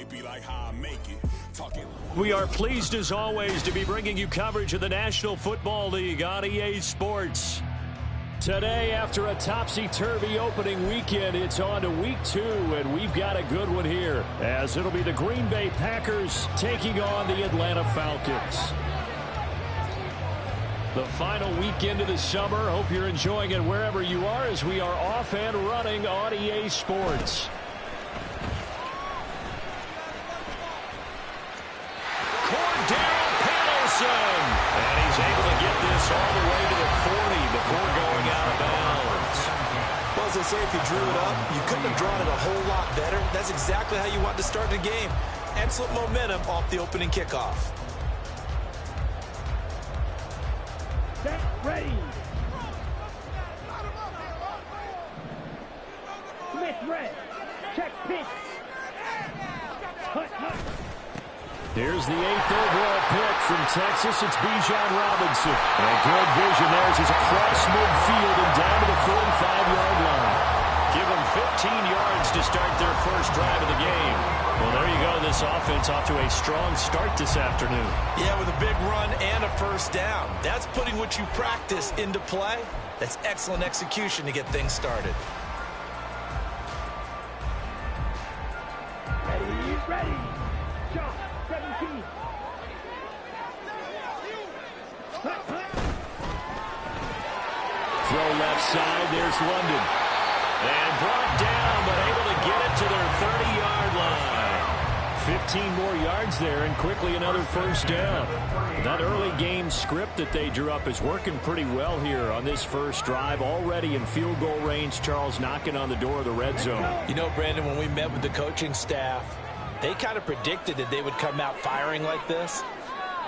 be like how I make it. We are pleased as always to be bringing you coverage of the National Football League on EA Sports. Today, after a topsy-turvy opening weekend, it's on to week 2, and we've got a good one here, as it'll be the Green Bay Packers taking on the Atlanta Falcons. The final weekend of the summer. Hope you're enjoying it wherever you are, as we are off and running on EA Sports. And he's able to get this all the way to the 40 before going out of bounds. Well, as they say, if you drew it up, you couldn't have drawn it a whole lot better. That's exactly how you want to start the game. Excellent momentum off the opening kickoff. Set, ready. Smith, red. Check pitch. Hut, hut. Here's the 8th overall pick from Texas. It's Bijan Robinson. And good vision there as he's across midfield and down to the 45-yard line. Give them 15 yards to start their first drive of the game. Well, there you go. This offense off to a strong start this afternoon. Yeah, with a big run and a first down. That's putting what you practice into play. That's excellent execution to get things started. Ready, ready. Shot. 17. Throw left side. There's London. And brought down, but able to get it to their 30-yard line. 15 more yards there, and quickly another first down. That early game script that they drew up is working pretty well here on this first drive. Already in field goal range, Charles knocking on the door of the red zone. You know, Brandon, when we met with the coaching staff, they kind of predicted that they would come out firing like this.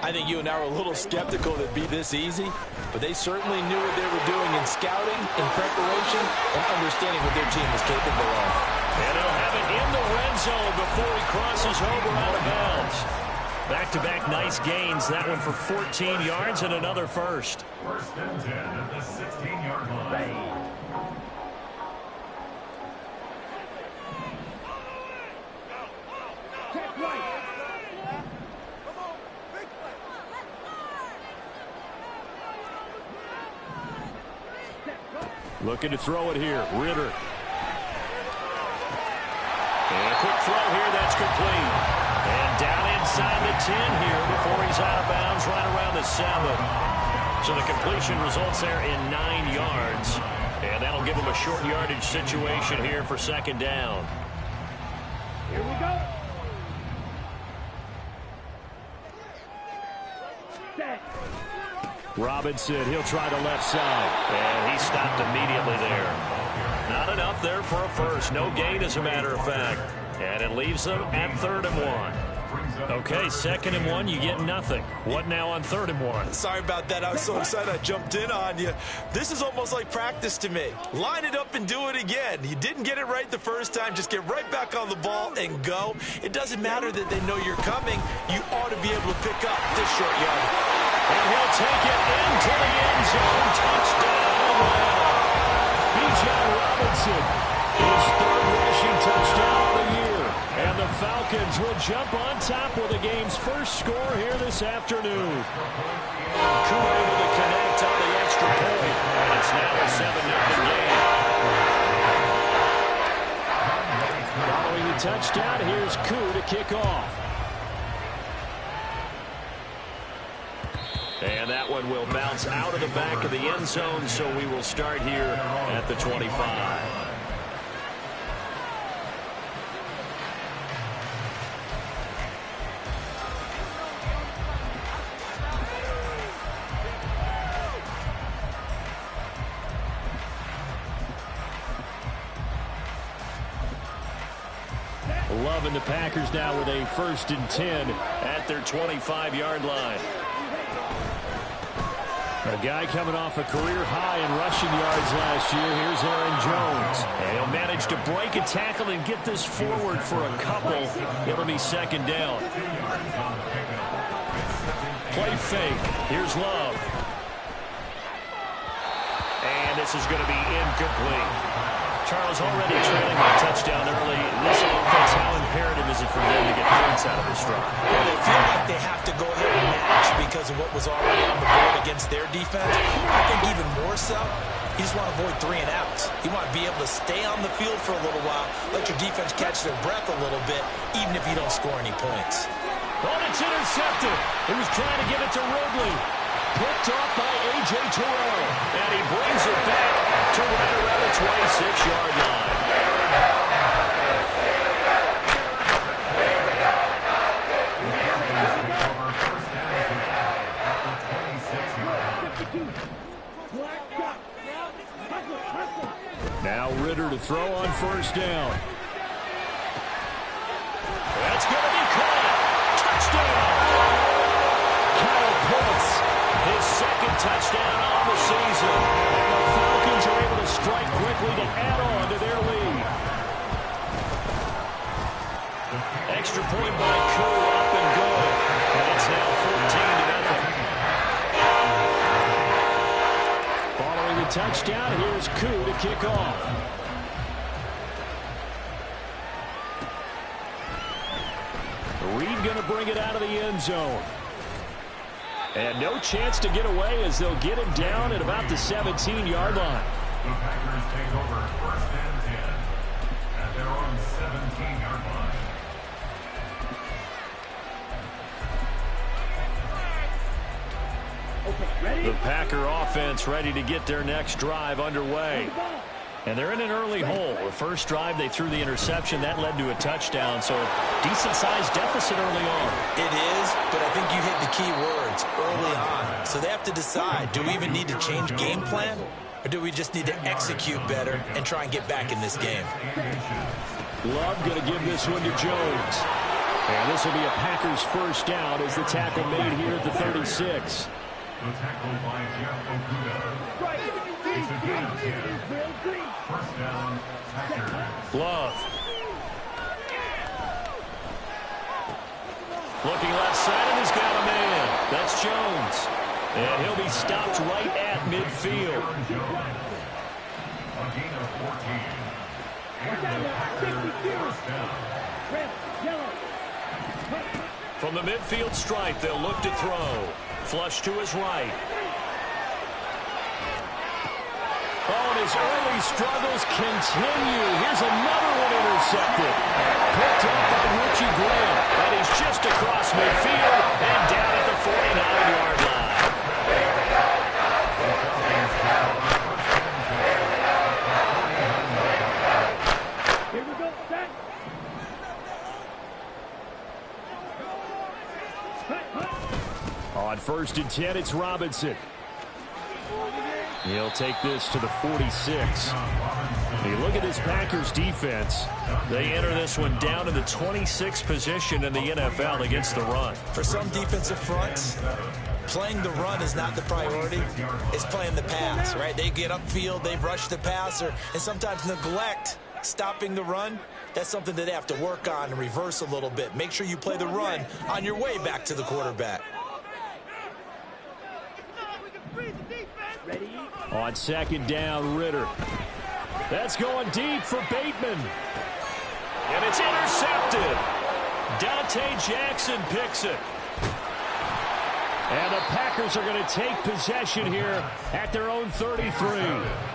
I think you and I were a little skeptical that it'd be this easy, but they certainly knew what they were doing in scouting, in preparation, and understanding what their team was capable of. And they'll have it in the red zone before he crosses over out of bounds. Back-to-back nice gains. That one for 14 yards and another first. First and 10 at the 16-yard line. Looking to throw it here. Ritter. And a quick throw here. That's complete. And down inside the 10 here before he's out of bounds right around the 7. So the completion results there in 9 yards. And that'll give him a short yardage situation here for second down. Here we go. Set. Robinson, he'll try the left side. And he stopped immediately there. Not enough there for a first. No gain, as a matter of fact. And it leaves them at 3rd and 1. Okay, 2nd and 1, you get nothing. What now on 3rd and 1? Sorry about that. I was so excited I jumped in on you. This is almost like practice to me. Line it up and do it again. You didn't get it right the first time. Just get right back on the ball and go. It doesn't matter that they know you're coming. You ought to be able to pick up this short yardage. And he'll take it into the end zone. Touchdown. Bijan Robinson, his 3rd rushing touchdown of the year. And the Falcons will jump on top with the game's first score here this afternoon. Koo able to connect on the extra point. And it's now a 7-0 game. Following the touchdown, here's Koo to kick off. And that one will bounce out of the back of the end zone, so we will start here at the 25. Loving the Packers now with a 1st and 10 at their 25-yard line. A guy coming off a career high in rushing yards last year. Here's Aaron Jones. And he'll manage to break a tackle and get this forward for a couple. It'll be 2nd down. Play fake. Here's Love. And this is going to be incomplete. Charles already trailing a touchdown early. This offense, how imperative is it for them to get offense out of their stride. Well, they feel like they have to go ahead and match because of what was already on the board against their defense. I think even more so, you just want to avoid 3 and outs. You want to be able to stay on the field for a little while, let your defense catch their breath a little bit, even if you don't score any points. Oh, it's intercepted. He was trying to get it to Ridley. Picked off by A.J. Terrell. And he brings it back to right around the 26-yard line. Now Ritter to throw on first down. That's going to be caught. Touchdown. Kyle Pitts, his second touchdown on the season. And the Falcons are able to strike quickly to add on to their lead. Extra point by Koo, up and good. And it's now 14-0. Following the touchdown, here's Koo to kick off. Reed going to bring it out of the end zone. And no chance to get away as they'll get him down at about the 17-yard line. The Packers take over first and 10 at their own 17-yard line. The Packer offense ready to get their next drive underway. And they're in an early hole. The first drive, they threw the interception. That led to a touchdown, so decent-sized deficit early on. It is, but I think you hit the key words, early on. So they have to decide, do we even need to change game plan? Or do we just need to execute better and try and get back in this game? Love going to give this one to Jones. And this will be a Packers first down as the tackle made here at the 36. The tackle by Jeff Okuda. It's a gain of 10. First down, Packers. Love. Looking left side, and he's got a man. That's Jones. And he'll be stopped right at midfield. A gain of 14. And the Packers first down. From the midfield stripe, they'll look to throw. Flush to his right. Oh, and his early struggles continue. Here's another one intercepted. Picked up by Richie Graham. And he's just across midfield and down at the 49-yard line. Here we go, set. On first and 10, it's Robinson. He'll take this to the 46. You look at this Packers defense. They enter this one down in the 26th position in the NFL against the run. For some defensive fronts, playing the run is not the priority. It's playing the pass, right? They get upfield, they rush the passer, and sometimes neglect stopping the run. That's something that they have to work on and reverse a little bit. Make sure you play the run on your way back to the quarterback. On second down, Ritter. That's going deep for Bateman. And it's intercepted. Dante Jackson picks it. And the Packers are going to take possession here at their own 33.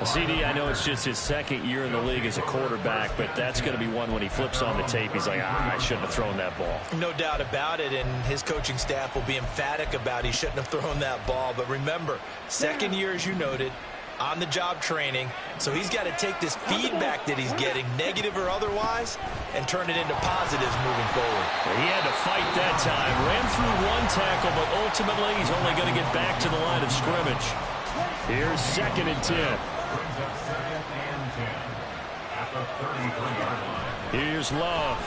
CD, I know it's just his second year in the league as a quarterback, but that's going to be one when he flips on the tape. He's like, I shouldn't have thrown that ball. No doubt about it, and his coaching staff will be emphatic about he shouldn't have thrown that ball. But remember, second year, as you noted, on-the-job training, so he's got to take this feedback that he's getting, negative or otherwise, and turn it into positives moving forward. He had to fight that time. Ran through one tackle, but ultimately he's only going to get back to the line of scrimmage. Here's second and 10. Brings up second and 10 at the 33-yard line. Here's Love.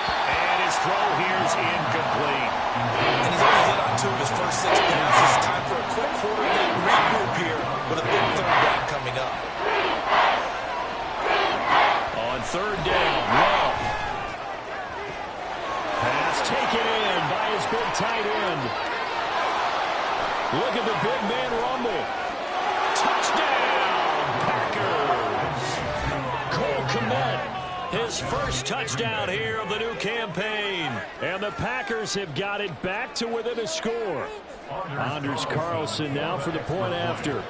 And his throw here's incomplete. And he's only hit on 2 of his first 6 passes. Time for a quick quarterback regroup here with a big third down coming up. On third down, Love. Pass taken in by his big tight end. Look at the big man rumble. Touchdown, Packers. Cole Kmet His first touchdown here of the new campaign. And the Packers have got it back to within a score. Anders Carlson now for the point after.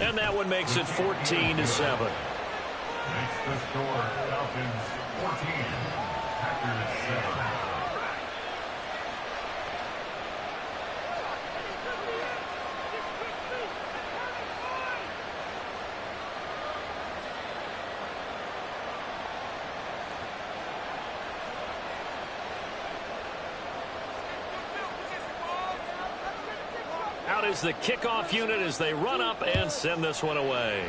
And that one makes it 14-7. Makes the score Falcons 14, Packers 7. Out is the kickoff unit as they run up and send this one away.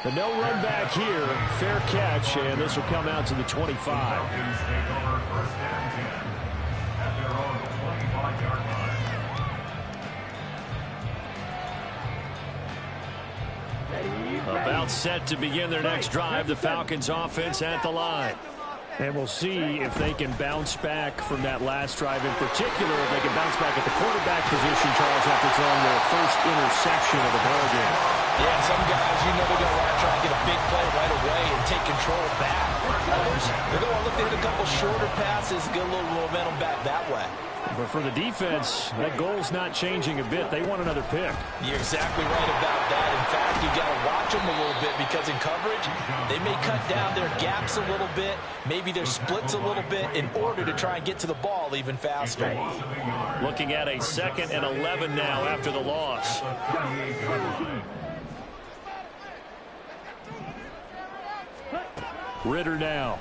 The no run back here, fair catch, and this will come out to the 25. Falcons take over first and 10 at their own 25-yard line. About set to begin their next drive, the Falcons offense at the line. And we'll see if they can bounce back from that last drive, in particular if they can bounce back at the quarterback position, Charles, after throwing their first interception of the ballgame. Yeah, some guys, you know they're going to want to try and get a big play right away and take control back. Others, they're going to look to hit a couple shorter passes, get a little momentum back that way. But for the defense, that goal's not changing a bit. They want another pick. You're exactly right about that. In fact, you got to watch them a little bit because in coverage, they may cut down their gaps a little bit, maybe their splits a little bit in order to try and get to the ball even faster. Looking at a 2nd and 11 now after the loss. Ritter now.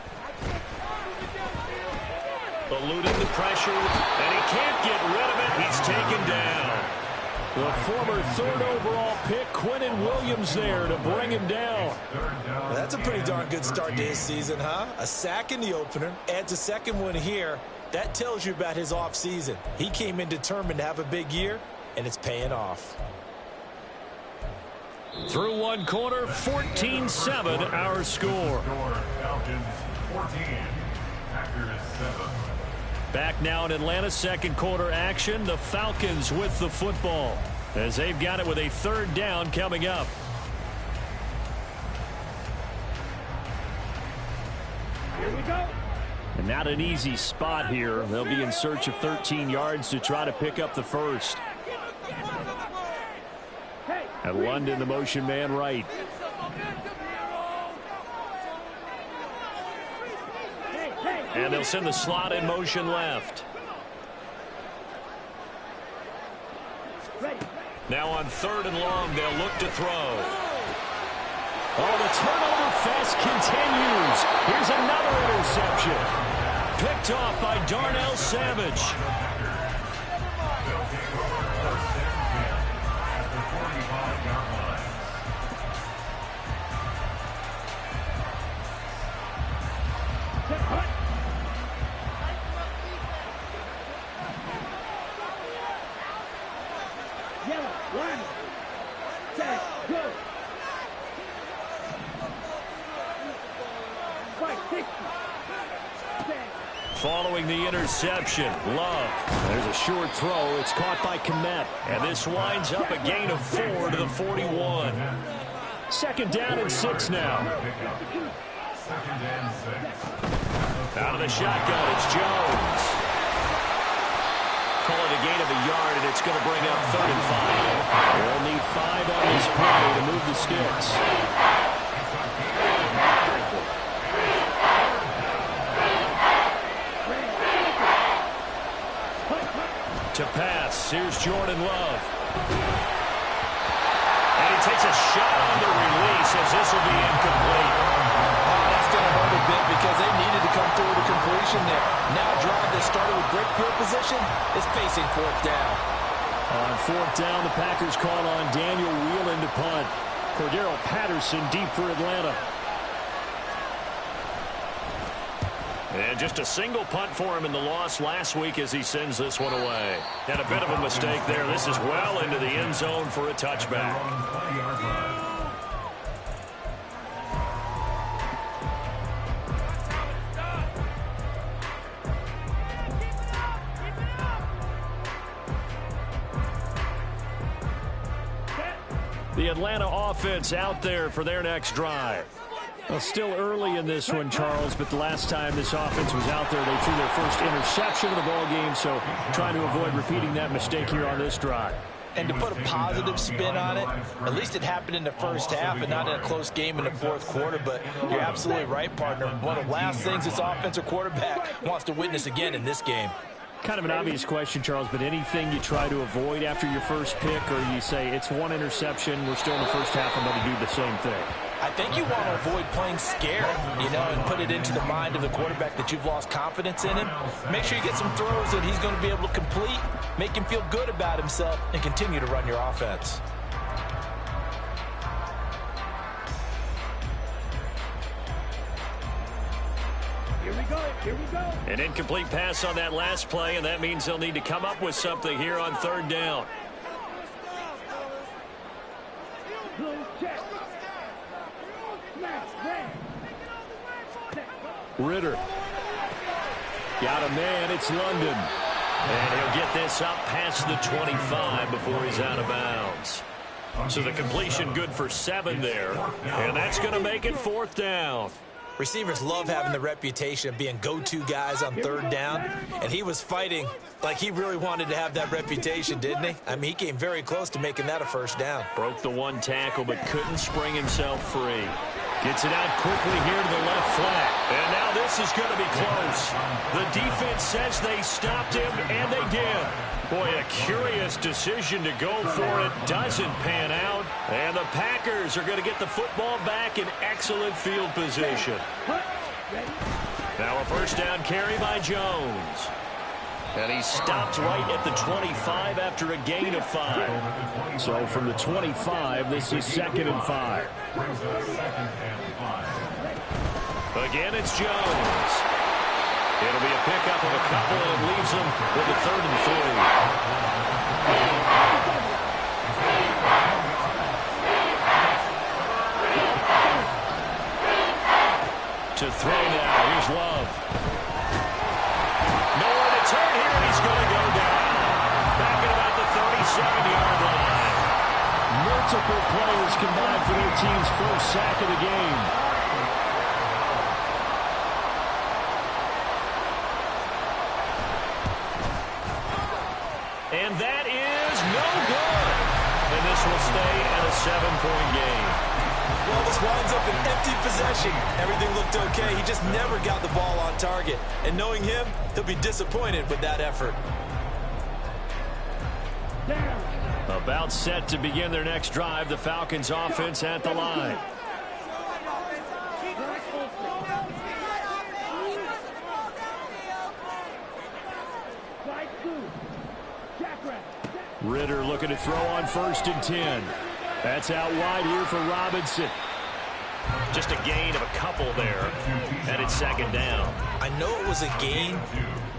Eluding the pressure, and he can't get rid of it. He's taken down. The former 3rd overall pick, Quinnen Williams, there to bring him down. Well, that's a pretty darn good start to his season, huh? A sack in the opener, adds a second one here. That tells you about his offseason. He came in determined to have a big year, and it's paying off. Through one quarter, 14-7 our score. Falcons 14, Packers 7. Back now in Atlanta, 2nd quarter action. The Falcons with the football as they've got it with a 3rd down coming up. Here we go. And not an easy spot here. They'll be in search of 13 yards to try to pick up the first. And London, the motion man right. And they'll send the slot in motion left. Now on 3rd and long, they'll look to throw. Oh, the turnover fest continues. Here's another interception. Picked off by Darnell Savage. Following the interception, Love. There's a short throw. It's caught by Kmet. And this winds up a gain of 4 to the 41. 2nd down and 6 now. Out of the shotgun, it's Jones. Call it a gain of a yard, and it's going to bring up 3rd and 5. They'll need 5 on this play to move the sticks. To pass, here's Jordan Love. And he takes a shot on the release as this will be incomplete. Oh, that's going to hurt a bit because they needed to come through with a completion there. Now a drive that started with great field position is facing 4th down. On 4th down, the Packers call on Daniel Whelan to punt. Cordero Patterson deep for Atlanta. And just a single punt for him in the loss last week as he sends this one away. And a bit of a mistake there. This is well into the end zone for a touchback. The Atlanta offense out there for their next drive. Well, still early in this one, Charles, but the last time this offense was out there, they threw their first interception of the ball game, so trying to avoid repeating that mistake here on this drive. And to put a positive spin on it, at least it happened in the first half and not in a close game in the fourth quarter. But you're absolutely right, partner. One of the last things this offensive quarterback wants to witness again in this game. Kind of an obvious question, Charles, but anything you try to avoid after your first pick, or you say it's one interception, we're still in the first half, I'm going to do the same thing? I think you want to avoid playing scared, and put it into the mind of the quarterback that you've lost confidence in him. Make sure you get some throws that he's going to be able to complete, make him feel good about himself, and continue to run your offense. Here we go. Here we go. An incomplete pass on that last play, and that means they'll need to come up with something here on third down. Blue check. Smash. Red. Ritter. Got a man. It's London. And he'll get this up past the 25 before he's out of bounds. So the completion good for 7 there. And that's going to make it fourth down. Receivers love having the reputation of being go-to guys on third down, and he was fighting like he really wanted to have that reputation, didn't he? I mean, he came very close to making that a first down. Broke the one tackle, but couldn't spring himself free. Gets it out quickly here to the left flat. And now this is going to be close. The defense says they stopped him, and they did. Boy, a curious decision to go for it. Doesn't pan out. And the Packers are going to get the football back in excellent field position. Now a first down carry by Jones. And he stopped right at the 25 after a gain of 5. So from the 25, this is 2nd and 5. Again, it's Jones. It'll be a pickup of a couple, and it leaves them with a 3rd and 3. To throw now, here's Love. Nowhere to turn here, and he's going to go down. Back at about the 37-yard line. Multiple players combined for their team's first sack of the game. And that is no good. And this will stay at a 7-point game. Well, this winds up an empty possession. Everything looked okay. He just never got the ball on target. And knowing him, he'll be disappointed with that effort. About set to begin their next drive, the Falcons offense at the line. Ritter looking to throw on 1st and 10. That's out wide here for Robinson. Just a gain of a couple there. And it's 2nd down. I know it was a gain,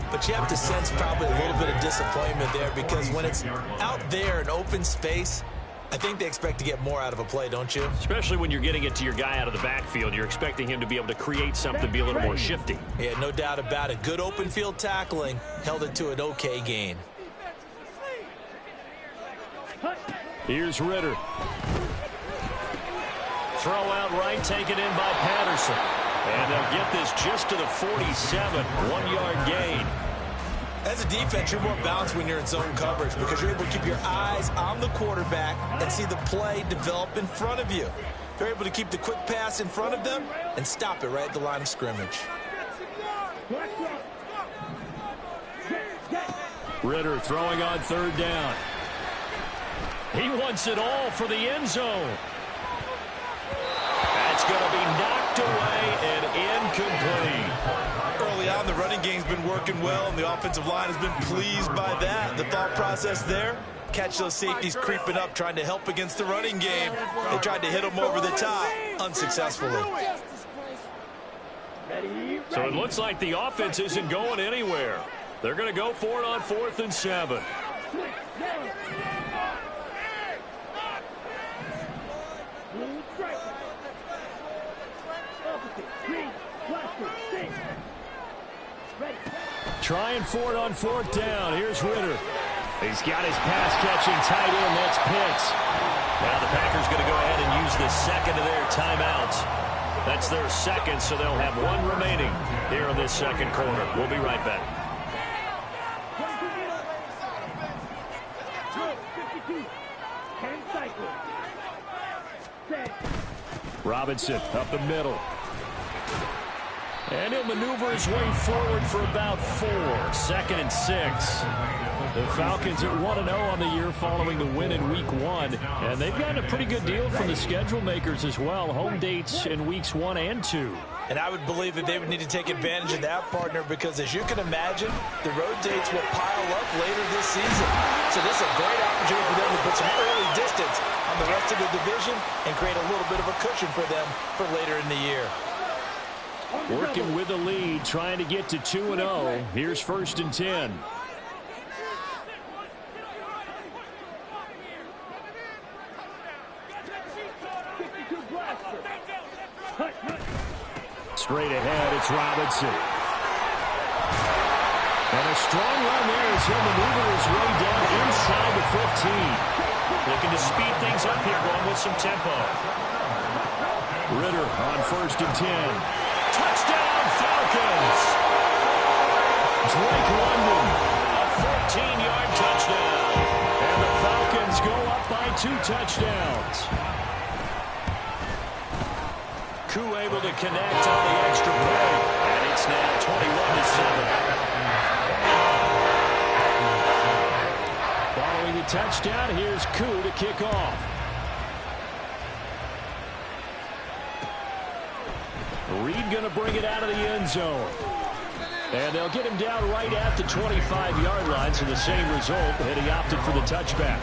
but you have to sense probably a little bit of disappointment there, because when it's out there in open space, I think they expect to get more out of a play, don't you? Especially when you're getting it to your guy out of the backfield. You're expecting him to be able to create something, be a little more shifty. Yeah, no doubt about it. Good open field tackling held it to an okay gain. Here's Ritter. Throw out right, taken in by Patterson. And they'll get this just to the 47, 1-yard gain. As a defense, you're more balanced when you're in zone coverage, because you're able to keep your eyes on the quarterback and see the play develop in front of you. You're able to keep the quick pass in front of them and stop it right at the line of scrimmage. Ritter throwing on 3rd down. He wants it all for the end zone. That's going to be knocked away and incomplete. Early on, the running game's been working well, and the offensive line has been pleased by that. The thought process there, catch those safeties creeping up, trying to help against the running game. They tried to hit them over the top, unsuccessfully. So it looks like the offense isn't going anywhere. They're going to go for it on 4th and 7. Trying for it on 4th down. Here's Ritter. He's got his pass-catching tight end. That's Pitts. Now the Packers going to go ahead and use the second of their timeouts. That's their second, so they'll have one remaining here in this second quarter. We'll be right back. Robinson up the middle. And he'll maneuver his way forward for about 4. 2nd and 6. The Falcons at 1-0 on the year following the win in Week 1. And they've gotten a pretty good deal from the schedule makers as well. Home dates in Weeks 1 and 2. And I would believe that they would need to take advantage of that, partner, because as you can imagine, the road dates will pile up later this season. So this is a great opportunity for them to put some early distance on the rest of the division and create a little bit of a cushion for them for later in the year. Working with the lead, trying to get to 2-0. Here's 1st and 10. Straight ahead, it's Robinson. And a strong run there as he'll maneuver his way down inside the 15. Looking to speed things up here, going with some tempo. Ritter on 1st and 10. Touchdown, Falcons! Drake London. A 14-yard touchdown. And the Falcons go up by 2 touchdowns. Koo able to connect on the extra play. And it's now 21-7. Following the touchdown, here's Koo to kick off. Reed going to bring it out of the end zone. And they'll get him down right at the 25-yard line, so the same result, and he opted for the touchback.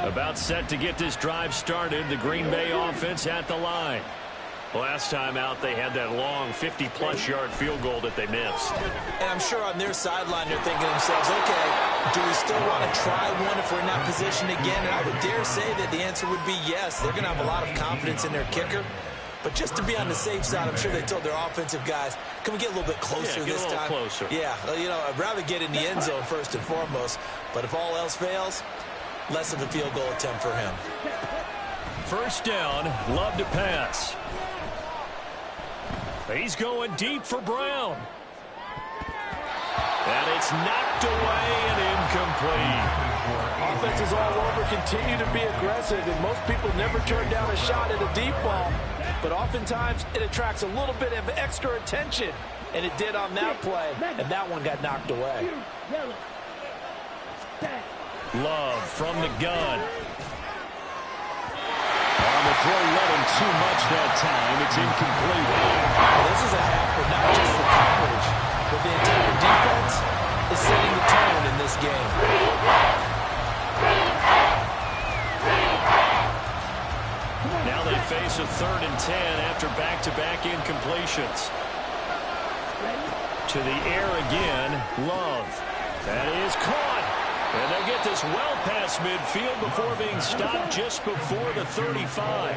About set to get this drive started. The Green Bay offense at the line. Last time out, they had that long 50-plus yard field goal that they missed. And I'm sure on their sideline they're thinking to themselves, okay, do we still want to try one if we're in that position again? And I would dare say that the answer would be yes. They're going to have a lot of confidence in their kicker. But just to be on the safe side, I'm sure they told their offensive guys, can we get a little bit closer this time? Get a little closer. Yeah, you know, I'd rather get in the end zone first and foremost. But if all else fails, less of a field goal attempt for him. 1st down, Love to pass. He's going deep for Brown. And it's knocked away and incomplete. Offenses all over continue to be aggressive, and most people never turn down a shot at a deep ball. But oftentimes, it attracts a little bit of extra attention. And it did on that play, and that one got knocked away. Love from the gun. On the throw, let him too much that time. It's incomplete. This is a half for not just the coverage, but the entire defense is setting the tone in this game. Now they face a 3rd and 10 after back-to-back incompletions. To the air again, Love. That is caught. And they'll get this well past midfield before being stopped just before the 35.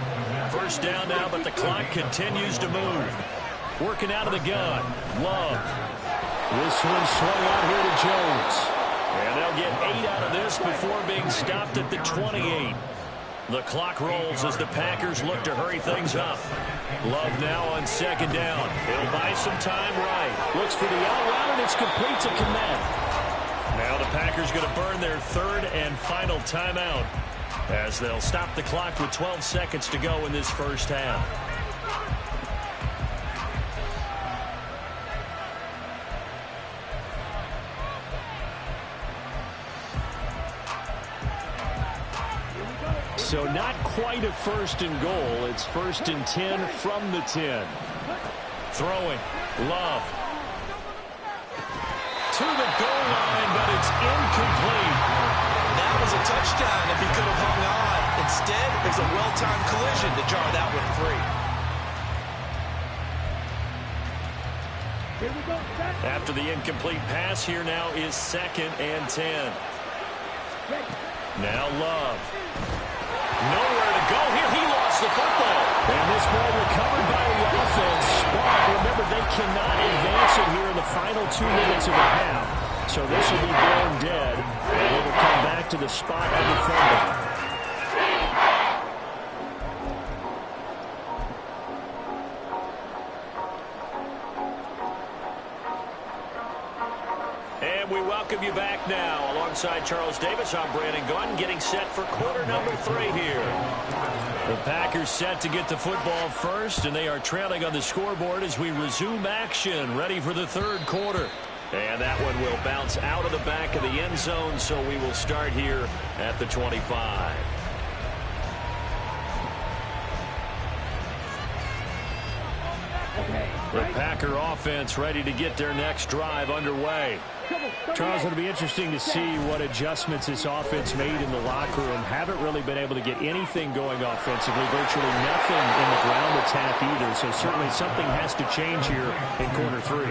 1st down now, but the clock continues to move. Working out of the gun, Love. This one swung out here to Jones. And they'll get 8 out of this before being stopped at the 28. The clock rolls as the Packers look to hurry things up. Love now on 2nd down. He'll buy some time right. Looks for the out route, and it's complete to Kmet. Now the Packers going to burn their 3rd and final timeout as they'll stop the clock with 12 seconds to go in this 1st half. So not quite a 1st and goal. It's 1st and 10 from the 10. Throwing. Love. To the goal line, but it's incomplete. That was a touchdown if he could have hung on. Instead, there's a well-timed collision to jar that one free. After the incomplete pass, here now is 2nd and 10. Now Love. Nowhere to go here. He lost the football. And this ball recovered by the offense. But remember, they cannot advance it here in the final 2 minutes of the half. So this will be blown dead, and it will come back to the spot of the fumble. And we welcome you back now. Alongside Charles Davis, I'm Brandon Gunn, getting set for quarter number 3 here. The Packers set to get the football first, and they are trailing on the scoreboard as we resume action, ready for the third quarter. And that one will bounce out of the back of the end zone, so we will start here at the 25. The Packer offense ready to get their next drive underway. Charles, it'll be interesting to see what adjustments this offense made in the locker room. Haven't really been able to get anything going offensively, virtually nothing in the ground attack either. So certainly something has to change here in quarter 3.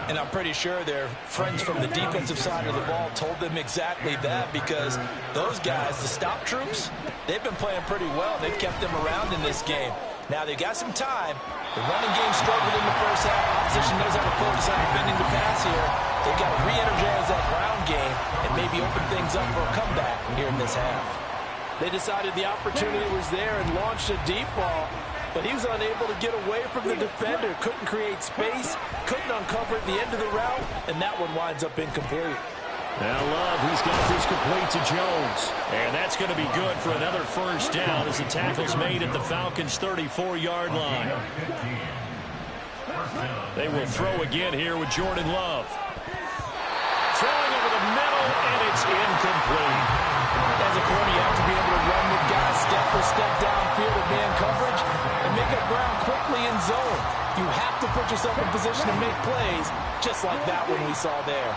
And I'm pretty sure their friends from the defensive side of the ball told them exactly that, because those guys, the stop troops, they've been playing pretty well. They've kept them around in this game. Now they've got some time. The running game struggled in the first half. Opposition knows how to focus on defending the pass here. They've got to re-energize that ground game and maybe open things up for a comeback here in this half. They decided the opportunity was there and launched a deep ball, but he was unable to get away from the defender. Couldn't create space, couldn't uncover at the end of the route, and that one winds up incomplete. Now Love, he's got this complete to Jones. And that's going to be good for another first down as the tackle's made at the Falcons' 34-yard line. They will throw again here with Jordan Love. Throwing over the middle, and it's incomplete. As a corner, you have to be able to run with guys step for step downfield of man coverage and make up ground quickly in zone. You have to put yourself in position to make plays, just like that one we saw there.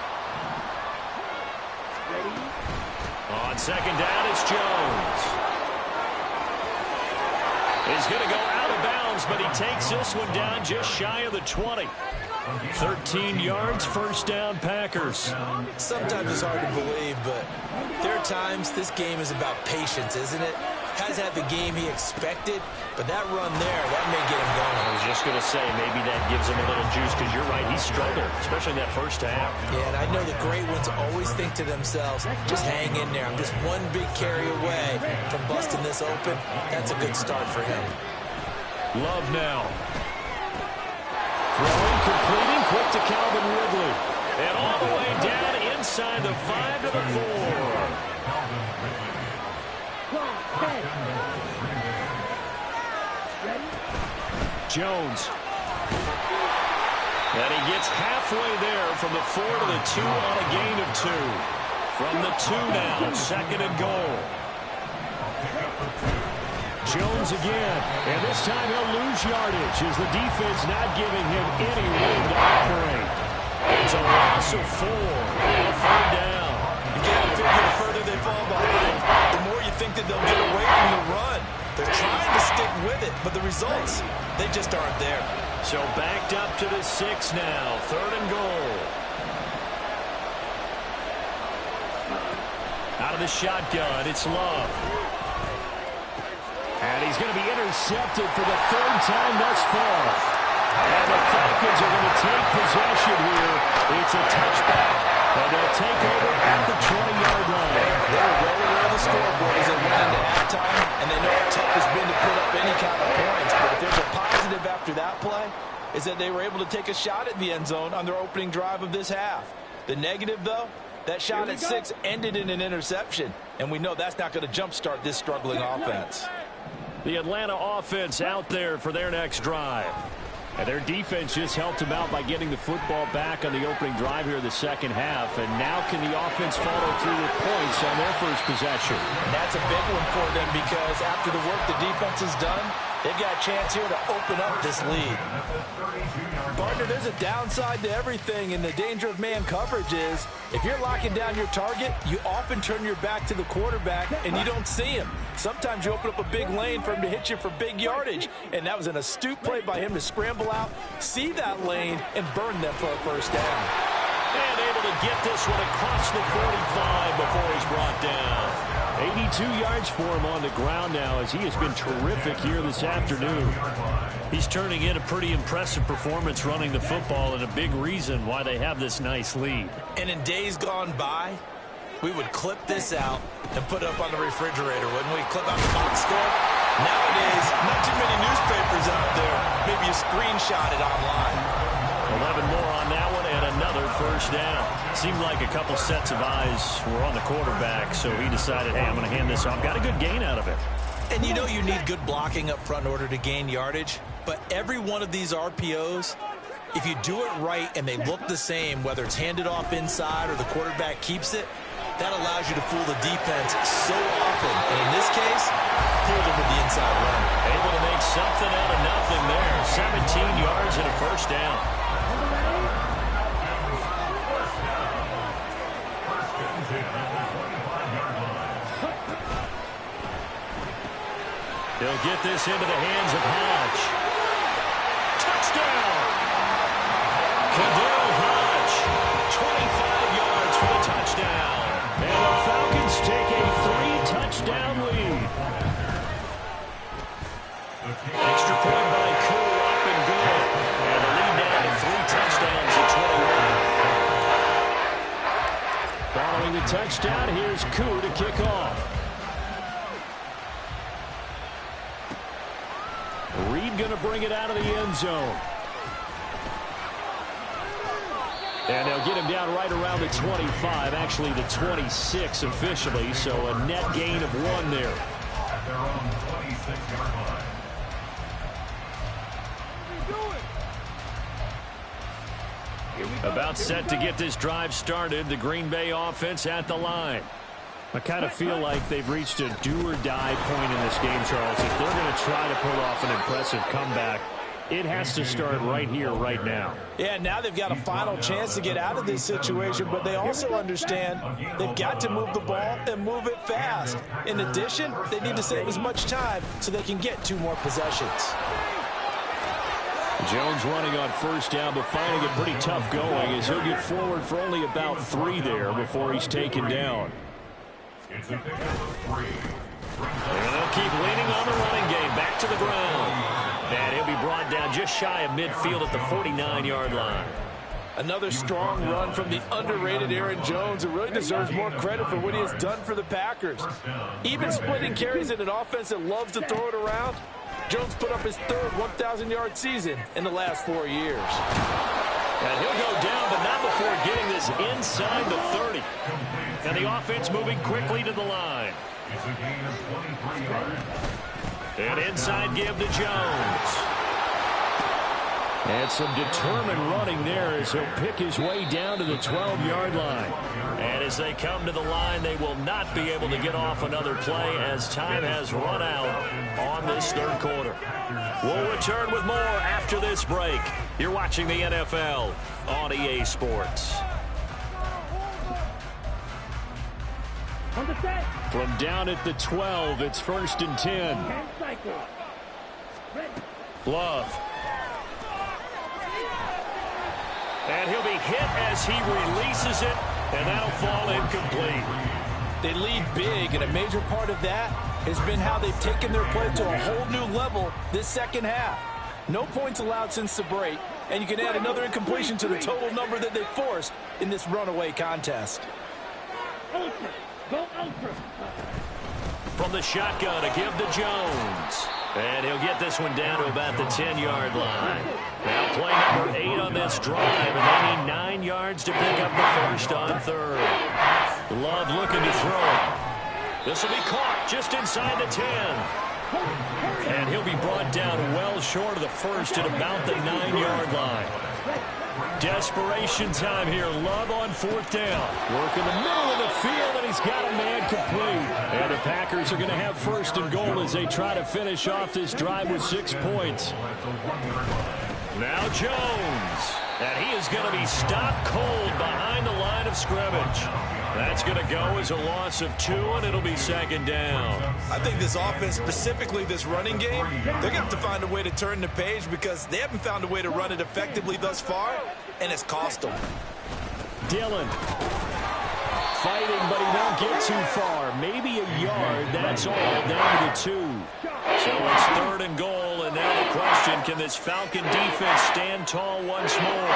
On second down, it's Jones. He's going to go out of bounds, but he takes this one down just shy of the 20. 13 yards, first down, Packers. Sometimes it's hard to believe, but there are times this game is about patience, isn't it? Has had the game he expected, but that run there, that may get him going. I was just going to say, maybe that gives him a little juice, because you're right, he struggled, especially in that first half. Yeah, and I know the great ones always think to themselves, just hang in there. I'm just one big carry away from busting this open. That's a good start for him. Love now. Throwing, completing, quick to Calvin Ridley. And all the way down inside the 5 to the 4. Jones. And he gets halfway there from the 4 to the 2 on a gain of 2. From the 2 now, second and goal. Jones again, and this time he'll lose yardage as the defense not giving him any room to operate. It's a loss of 4. Now third down. You got to figure the further they fall behind, the more you think that they'll get away from the run. They're trying to stick with it, but the results, they just aren't there. So backed up to the 6 now. Third and goal. Out of the shotgun, it's Love. And he's going to be intercepted for the 3rd time thus far. And the Falcons are going to take possession here. It's a touchback, and they'll take over at the 20-yard line. They're rolling around the scoreboard as they went into halftime, and they know how tough it's been to put up any kind of points. But if there's a positive after that play, is that they were able to take a shot at the end zone on their opening drive of this half. The negative, though, that shot at 6 ended in an interception, and we know that's not going to jumpstart this struggling offense. The Atlanta offense out there for their next drive. And their defense just helped them out by getting the football back on the opening drive here in the second half. And now can the offense follow through with points on their first possession? And that's a big one for them, because after the work the defense has done, they've got a chance here to open up this lead. Partner, there's a downside to everything, and the danger of man coverage is if you're locking down your target, you often turn your back to the quarterback and you don't see him. Sometimes you open up a big lane for him to hit you for big yardage, and that was an astute play by him to scramble out, see that lane, and burn them for a first down. And able to get this one across the 45 before he's brought down. 82 yards for him on the ground now as he has been terrific here this afternoon. He's turning in a pretty impressive performance running the football, and a big reason why they have this nice lead. And in days gone by, we would clip this out and put it up on the refrigerator, wouldn't we? Clip out the box score. Nowadays, not too many newspapers out there. Maybe you screenshot it online. 11 more on that one and another first down. Seemed like a couple sets of eyes were on the quarterback, so he decided, hey, I'm going to hand this off. Got a good gain out of it. And you know you need good blocking up front in order to gain yardage, but every one of these RPOs, if you do it right and they look the same, whether it's handed off inside or the quarterback keeps it, that allows you to fool the defense so often. And in this case, fool them with the inside run. Able to make something out of nothing there. 17 yards and a first down. They'll get this into the hands of Hodge. Touchdown! Kadil Hodge, 25 yards for the touchdown. And the Falcons take a 3-touchdown lead. Extra point by Koo, up and good. And the lead down to 3 touchdowns at 21. Following the touchdown, here's Koo to kick off. Reed going to bring it out of the end zone. And they'll get him down right around the 25, actually the 26 officially, so a net gain of 1 there. Their own 26-yard line. About set to get this drive started. The Green Bay offense at the line. I kind of feel like they've reached a do-or-die point in this game, Charles. If they're going to try to pull off an impressive comeback, it has to start right here, right now. Yeah, now they've got a final chance to get out of this situation, but they also understand they've got to move the ball and move it fast. In addition, they need to save as much time so they can get 2 more possessions. Jones running on first down, but finding it pretty tough going as he'll get forward for only about 3 there before he's taken down. It's a pickup of 3. And they'll keep leaning on the running game. Back to the ground. And he'll be brought down just shy of midfield at the 49-yard line. Another strong run from the underrated Aaron Jones, who really deserves more credit for what he has done for the Packers. Even splitting carries in an offense that loves to throw it around, Jones put up his 3rd 1,000-yard season in the last 4 years. And he'll go down, but not before getting this inside the 30. And the offense moving quickly to the line. It's a gain of 23 yards. And inside give to Jones. And some determined running there as he'll pick his way down to the 12-yard line. And as they come to the line, they will not be able to get off another play as time has run out on this 3rd quarter. We'll return with more after this break. You're watching the NFL on EA Sports. From down at the 12, it's 1st and 10. Love. And he'll be hit as he releases it, and that'll fall incomplete. They lead big, and a major part of that has been how they've taken their play to a whole new level this second half. No points allowed since the break, and you can add another incompletion to the total number that they forced in this runaway contest. Ultra. Go ultra. From the shotgun, a give to Jones. And he'll get this one down to about the 10-yard line. Now play number 8 on this drive, and they need 9 yards to pick up the first on 3rd. Love looking to throw it. This will be caught just inside the 10. And he'll be brought down well short of the first at about the 9-yard line. Desperation time here. Love on 4th down. Work in the middle of the field, and he's got a man complete. And the Packers are going to have 1st and goal as they try to finish off this drive with 6 points. Now Jones. And he is going to be stopped cold behind the line of scrimmage. That's going to go as a loss of 2, and it'll be 2nd down. I think this offense, specifically this running game, they're going to have to find a way to turn the page because they haven't found a way to run it effectively thus far, and it's cost them. Dillon fighting, but he won't get too far. Maybe a yard, that's all, down to 2. So it's 3rd and goal, and now the question, can this Falcon defense stand tall once more?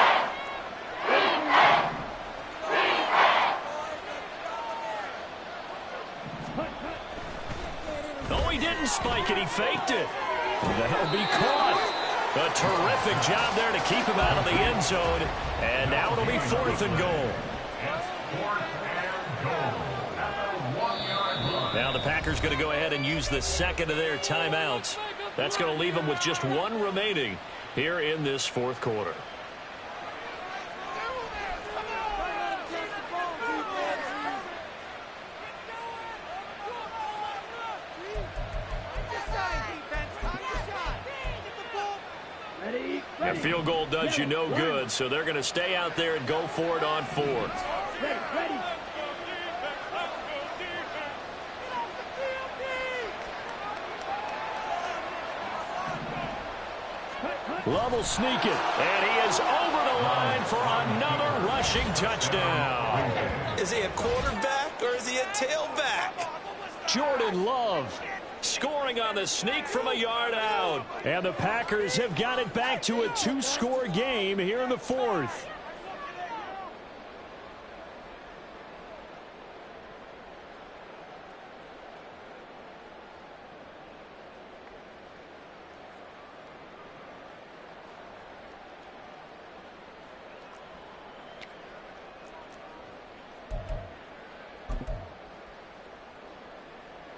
Oh, he didn't spike it, he faked it. That'll be caught. A terrific job there to keep him out of the end zone, and now it'll be 4th and goal. Now the Packers going to go ahead and use the second of their timeouts. That's going to leave them with just 1 remaining here in this 4th quarter. A field goal does you no good, so they're going to stay out there and go for it on 4th. Love will sneak it. And he is over the line for another rushing touchdown. Is he a quarterback or is he a tailback? Jordan Love Scoring on the sneak from a yard out. And the Packers have got it back to a 2-score game here in the 4th.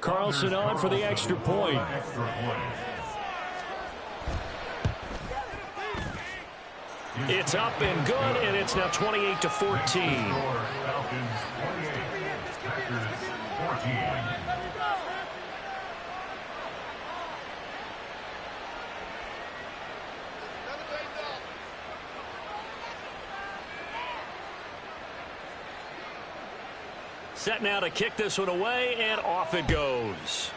Carlson on for the extra point. It's up and good, and it's now 28-14. Set now to kick this one away, and off it goes.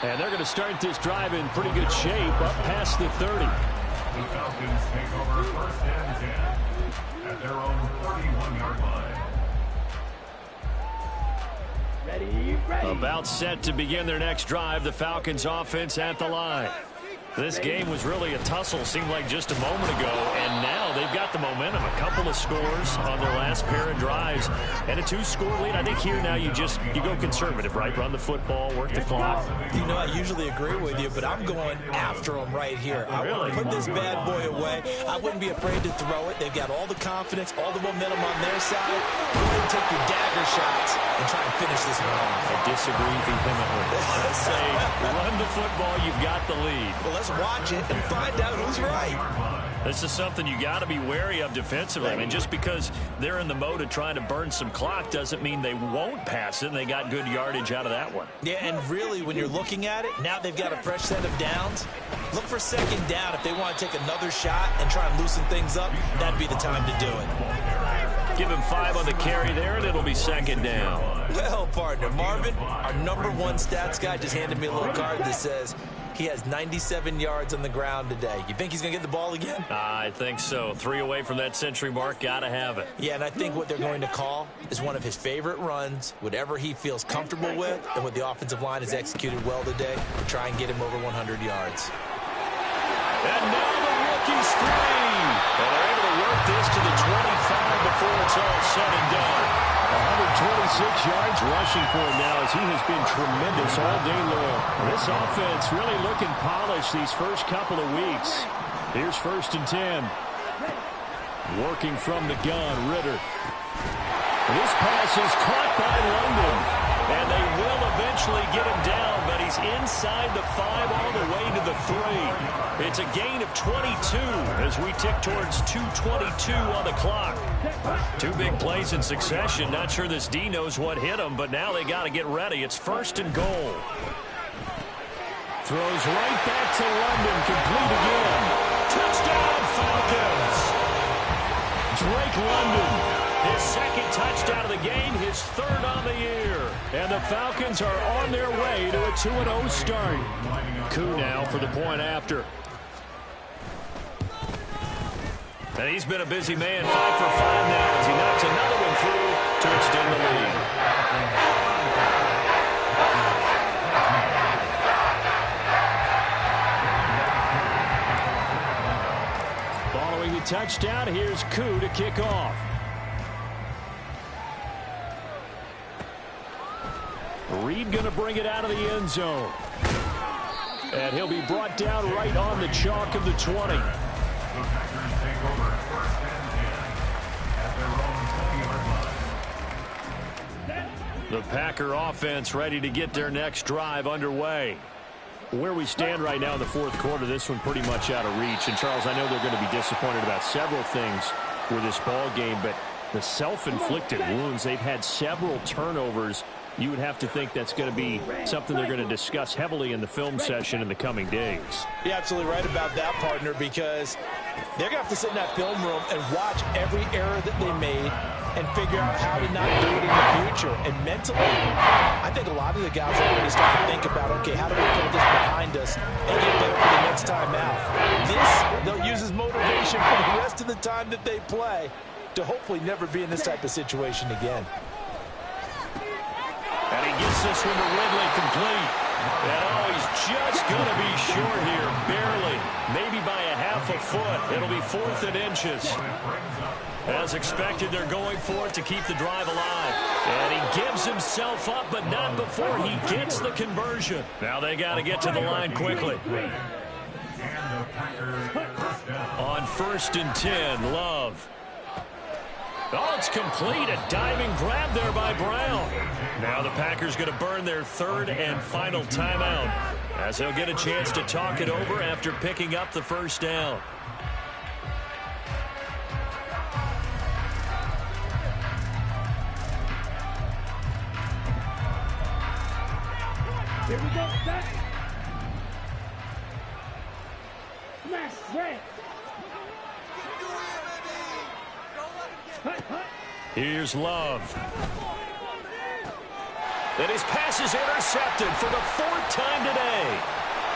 And they're going to start this drive in pretty good shape, up past the 30. The Falcons take over 1st and 10 at their own 31-yard line. About set to begin their next drive, the Falcons offense at the line. This game was really a tussle, seemed like just a moment ago, and now they've got the momentum. A couple of scores on their last pair of drives, and a 2-score lead. I think here now you go conservative, right? Run the football, work the clock. You know, I usually agree with you, but I'm going after them right here. I want to put this bad boy away. I wouldn't be afraid to throw it. They've got all the confidence, all the momentum on their side. Go ahead and take your dagger shots and try and finish this one off. I disagree vehemently. Let's say run the football, you've got the lead. Well, let's watch it and find out who's right. This is something you got to be wary of defensively. I mean, just because they're in the mode of trying to burn some clock doesn't mean they won't pass it, and they got good yardage out of that one. Yeah, and really, when you're looking at it, now they've got a fresh set of downs. Look for 2nd down. If they want to take another shot and try and loosen things up, that'd be the time to do it. Give him 5 on the carry there, and it'll be 2nd down. Well, partner, Marvin, our #1 stats guy just handed me a little card that says he has 97 yards on the ground today. You think he's going to get the ball again? I think so. 3 away from that century mark. Got to have it. Yeah, and I think what they're going to call is one of his favorite runs, whatever he feels comfortable with, and what the offensive line has executed well today to try and get him over 100 yards. And now the rookie's free. And they're able to work this to the 25 before it's all said and done. 126 yards rushing for him now as he has been tremendous all day long. This offense really looking polished these first couple of weeks. Here's 1st and 10. Working from the gun, Ritter. This pass is caught by London. And they will eventually get him down, but he's inside the 5 all the way to the 3. It's a gain of 22 as we tick towards 2:22 on the clock. 2 big plays in succession. Not sure this D knows what hit him, but now they got to get ready. It's 1st and goal. Throws right back to London, complete again. Touchdown, Falcons! Drake London. His 2nd touchdown of the game, his 3rd on the year. And the Falcons are on their way to a 2-0 start. Koo now for the point after. And he's been a busy man, 5 for 5 now as he knocks another one through to extend the lead. Following the touchdown, here's Koo to kick off. Reed going to bring it out of the end zone. And he'll be brought down right on the chalk of the 20. The Packer offense ready to get their next drive underway. Where we stand right now in the fourth quarter, this one pretty much out of reach. And, Charles, I know they're going to be disappointed about several things for this ball game, but the self-inflicted wounds, they've had several turnovers. You would have to think that's going to be something they're going to discuss heavily in the film session in the coming days. You're absolutely right about that, partner, because they're going to have to sit in that film room and watch every error that they made and figure out how to not do it in the future. And mentally, I think a lot of the guys are already starting to think about, okay, how do we put this behind us and get better for the next time out? This, they'll use as motivation for the rest of the time that they play to hopefully never be in this type of situation again. And he gets this one to Ridley complete. And oh, he's just going to be short here, barely. Maybe by a half a foot. It'll be 4th and inches. As expected, they're going for it to keep the drive alive. And he gives himself up, but not before he gets the conversion. Now they got to get to the line quickly. On 1st and 10, Love. Oh, it's complete. A diving grab there by Brown. Now the Packers going to burn their 3rd and final timeout as they'll get a chance to talk it over after picking up the first down. Here we go, set. Smash, red. Here's Love. And his pass is intercepted for the 4th time today.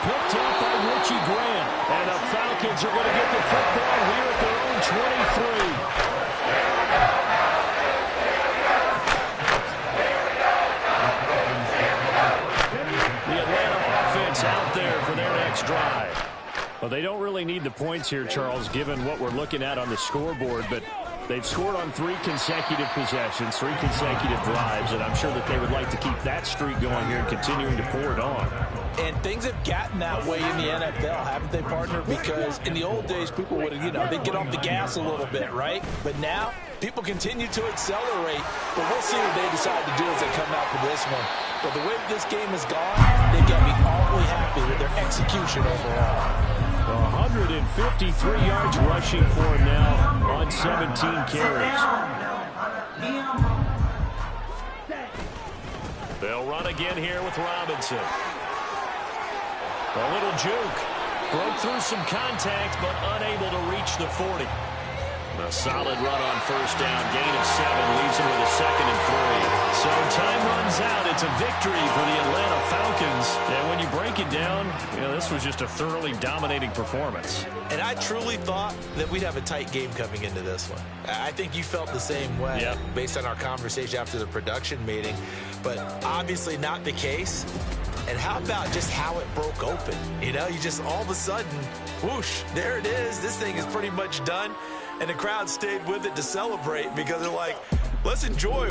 Picked up by Richie Grant. And the Falcons are going to get the football here at their own 23. The Atlanta offense out there for their next drive. Well, they don't really need the points here, Charles, given what we're looking at on the scoreboard, but they've scored on 3 consecutive possessions, 3 consecutive drives, and I'm sure that they would like to keep that streak going here and continuing to pour it on. And things have gotten that way in the NFL, haven't they, partner? Because in the old days, people would, they'd get off the gas a little bit, right? But now, people continue to accelerate. But we'll see what they decide to do as they come out for this one. But the way this game has gone, they've got to be awfully happy with their execution overall. 153 yards rushing for him now on 17 carries. They'll run again here with Robinson. A little juke. Broke through some contact, but unable to reach the 40. A solid run on 1st down. Gain of 7 leaves him with a 2nd and 3. So time runs out. It's a victory for the Atlanta Falcons. And when you break it down, this was just a thoroughly dominating performance. And I truly thought that we'd have a tight game coming into this one. I think you felt the same way based on our conversation after the production meeting. But obviously not the case. And how about just how it broke open? You just all of a sudden, whoosh, there it is. This thing is pretty much done. And the crowd stayed with it to celebrate because they're like, let's enjoy